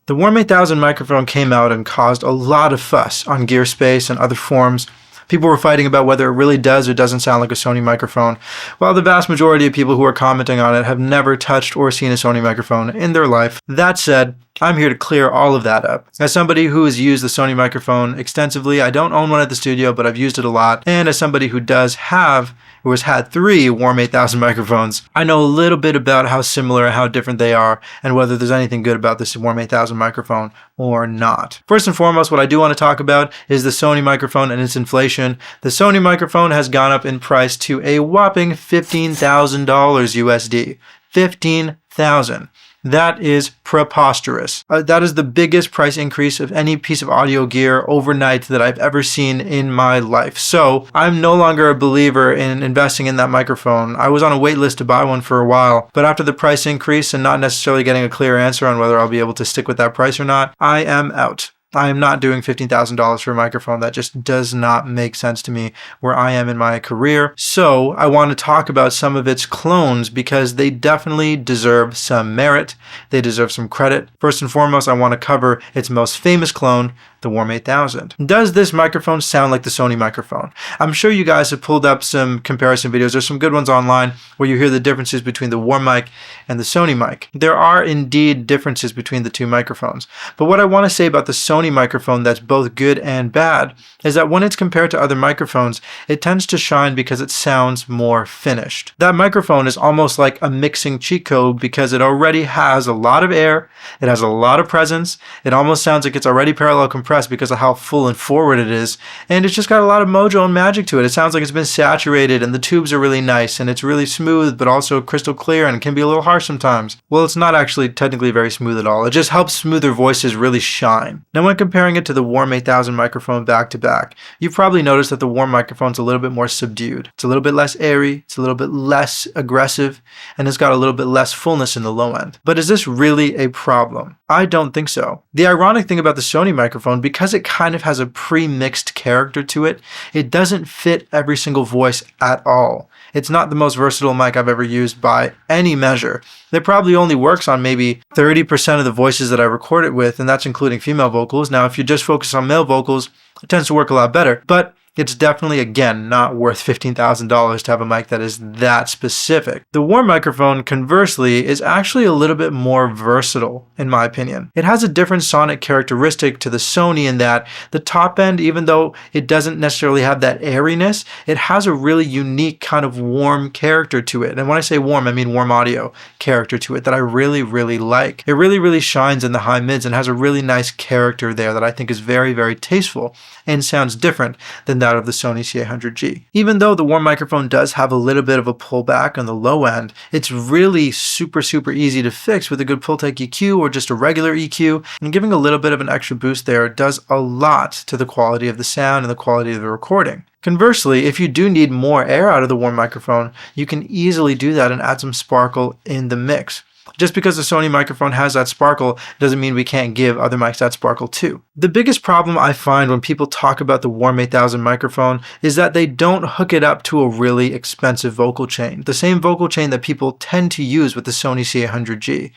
The U87 microphone came out and caused a lot of fuss on Gearspace and other forums. People were fighting about whether it really does or doesn't sound like a Sony microphone, while the vast majority of people who are commenting on it have never touched or seen a Sony microphone in their life. That said, I'm here to clear all of that up. As somebody who has used the Sony microphone extensively, I don't own one at the studio, but I've used it a lot. And as somebody who has had 3 U87 microphones, I know a little bit about how similar and how different they are and whether there's anything good about this U87 microphone or not. First and foremost, what I do want to talk about is the Sony microphone and its inflation. The Sony microphone has gone up in price to a whopping $15,000 USD. $15,000. That is preposterous. That is the biggest price increase of any piece of audio gear overnight that I've ever seen in my life. So I'm no longer a believer in investing in that microphone. I was on a wait list to buy one for a while, but after the price increase and not necessarily getting a clear answer on whether I'll be able to stick with that price or not, I am out. I am not doing $15,000 for a microphone. That just does not make sense to me where I am in my career. So I want to talk about some of its clones because they definitely deserve some merit. They deserve some credit. First and foremost, I want to cover its most famous clone, the U87. Does this microphone sound like the Sony microphone? I'm sure you guys have pulled up some comparison videos. There's some good ones online where you hear the differences between the War mic and the Sony mic. There are indeed differences between the two microphones. But what I want to say about the Sony microphone that's both good and bad is that when it's compared to other microphones, it tends to shine because it sounds more finished. That microphone is almost like a mixing cheat code because it already has a lot of air, it has a lot of presence, it almost sounds like it's already parallel compressed because of how full and forward it is, and it's just got a lot of mojo and magic to it. It sounds like it's been saturated and the tubes are really nice and it's really smooth but also crystal clear and can be a little harsh sometimes. Well, it's not actually technically very smooth at all. It just helps smoother voices really shine. Now when comparing it to the U8000 microphone back to back, you've probably noticed that the Warm microphone's a little bit more subdued. It's a little bit less airy, it's a little bit less aggressive, and it's got a little bit less fullness in the low end. But is this really a problem? I don't think so. The ironic thing about the Sony microphone, because it kind of has a pre-mixed character to it, it doesn't fit every single voice at all. It's not the most versatile mic I've ever used by any measure. It probably only works on maybe 30% of the voices that I record it with, and that's including female vocals. Now, if you just focus on male vocals, it tends to work a lot better, but it's definitely, again, not worth $15,000 to have a mic that is that specific. The Warm microphone, conversely, is actually a little bit more versatile, in my opinion. It has a different sonic characteristic to the Sony in that the top end, even though it doesn't necessarily have that airiness, it has a really unique kind of warm character to it. And when I say warm, I mean warm audio character to it that I really, really like. It really, really shines in the high mids and has a really nice character there that I think is very, very tasteful and sounds different than that of the Sony C800G. Even though the Warm microphone does have a little bit of a pullback on the low end, it's really super, super easy to fix with a good Pultec EQ or just a regular EQ, and giving a little bit of an extra boost there does a lot to the quality of the sound and the quality of the recording. Conversely, if you do need more air out of the Warm microphone, you can easily do that and add some sparkle in the mix. Just because the Sony microphone has that sparkle doesn't mean we can't give other mics that sparkle too. The biggest problem I find when people talk about the U8000 microphone is that they don't hook it up to a really expensive vocal chain, the same vocal chain that people tend to use with the Sony C800G.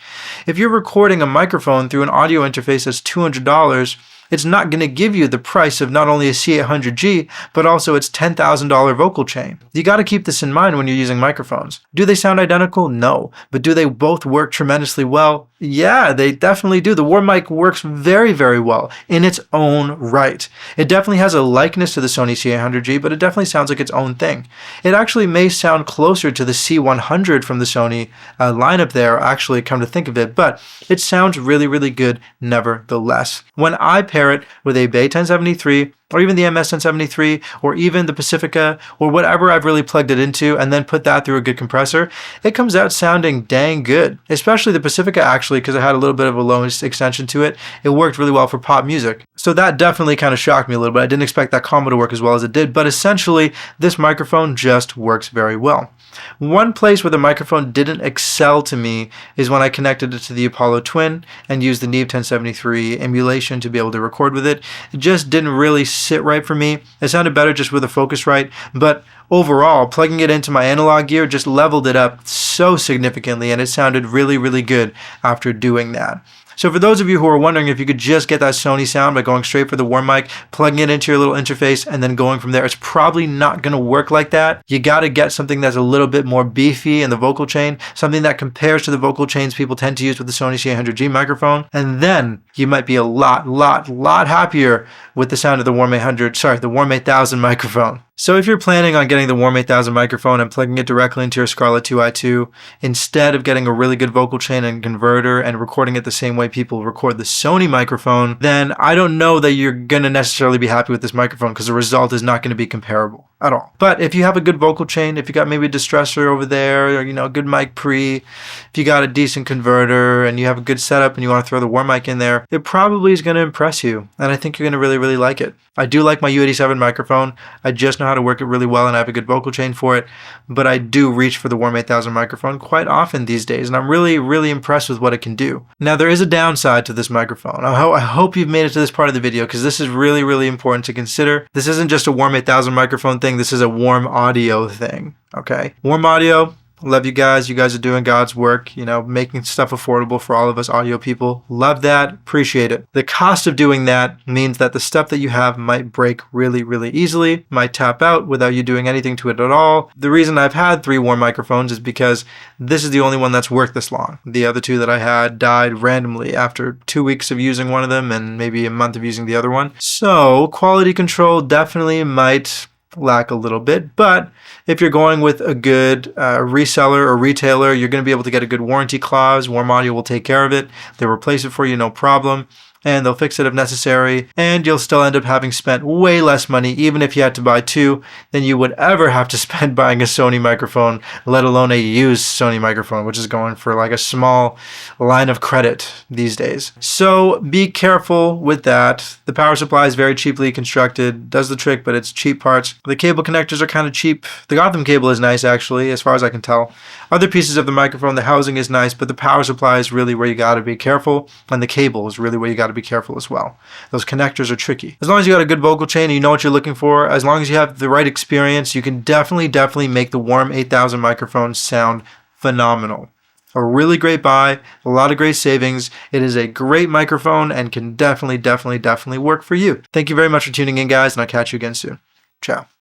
If you're recording a microphone through an audio interface that's $200, it's not going to give you the price of not only a C800G, but also its $10,000 vocal chain. You got to keep this in mind when you're using microphones. Do they sound identical? No. But do they both work tremendously well? Yeah, they definitely do. The Warm mic works very, very well in its own right. It definitely has a likeness to the Sony C800G, but it definitely sounds like its own thing. It actually may sound closer to the C100 from the Sony lineup there, actually, come to think of it, but it sounds really, really good nevertheless. When I pair it with a Bay 1073 or even the MS 1073 or even the Pacifica or whatever I've really plugged it into and then put that through a good compressor, it comes out sounding dang good. Especially the Pacifica actually, because it had a little bit of a low extension to it. It worked really well for pop music. So that definitely kind of shocked me a little bit. I didn't expect that combo to work as well as it did, but essentially this microphone just works very well. One place where the microphone didn't excel to me is when I connected it to the Apollo Twin and used the Neve 1073 emulation to be able to record with it. It just didn't really sit right for me. It sounded better just with the Focusrite, but overall, plugging it into my analog gear just leveled it up so significantly, and it sounded really, really good after doing that. So for those of you who are wondering if you could just get that Sony sound by going straight for the warm mic, plugging it into your little interface, and then going from there, it's probably not going to work like that. You got to get something that's a little bit more beefy in the vocal chain, something that compares to the vocal chains people tend to use with the Sony C800G microphone, and then you might be a lot happier with the sound of the Warm 8000 microphone. So if you're planning on getting the Warm 8000 microphone and plugging it directly into your Scarlett 2i2, instead of getting a really good vocal chain and converter and recording it the same way people record the Sony microphone, then I don't know that you're going to necessarily be happy with this microphone, because the result is not going to be comparable at all. But if you have a good vocal chain, if you got maybe a distressor over there, or a good mic pre, if you got a decent converter and you have a good setup and you want to throw the warm mic in there, it probably is going to impress you, and I think you're going to really like it. I do like my U87 microphone. I just know how to work it really well, and I have a good vocal chain for it, but I do reach for the Warm 8000 microphone quite often these days, and I'm really impressed with what it can do. Now, there is a downside to this microphone. I hope you've made it to this part of the video, because this is really important to consider. This isn't just a Warm 8000 microphone thing, this is a warm audio thing, okay? Warm audio, love you guys. You guys are doing God's work, making stuff affordable for all of us audio people. Love that. Appreciate it. The cost of doing that means that the stuff that you have might break really easily, might tap out without you doing anything to it at all. The reason I've had 3 warm microphones is because this is the only one that's worked this long. The other 2 that I had died randomly after 2 weeks of using one of them and maybe a month of using the other one. So quality control definitely might lack a little bit, but if you're going with a good reseller or retailer, you're going to be able to get a good warranty clause. Warm Audio will take care of it. They'll replace it for you, no problem, and they'll fix it if necessary, and you'll still end up having spent way less money, even if you had to buy 2, than you would ever have to spend buying a Sony microphone, let alone a used Sony microphone, which is going for like a small line of credit these days. So be careful with that. The power supply is very cheaply constructed, does the trick, but it's cheap parts. The cable connectors are kind of cheap. The Gotham cable is nice, actually, as far as I can tell. Other pieces of the microphone, the housing is nice, but the power supply is really where you got to be careful, and the cable is really where you got to be careful as well. Those connectors are tricky. As long as you got a good vocal chain and you know what you're looking for, as long as you have the right experience, you can definitely make the Warm 8000 microphone sound phenomenal. A really great buy, a lot of great savings. It is a great microphone and can definitely work for you. Thank you very much for tuning in, guys, and I'll catch you again soon. Ciao.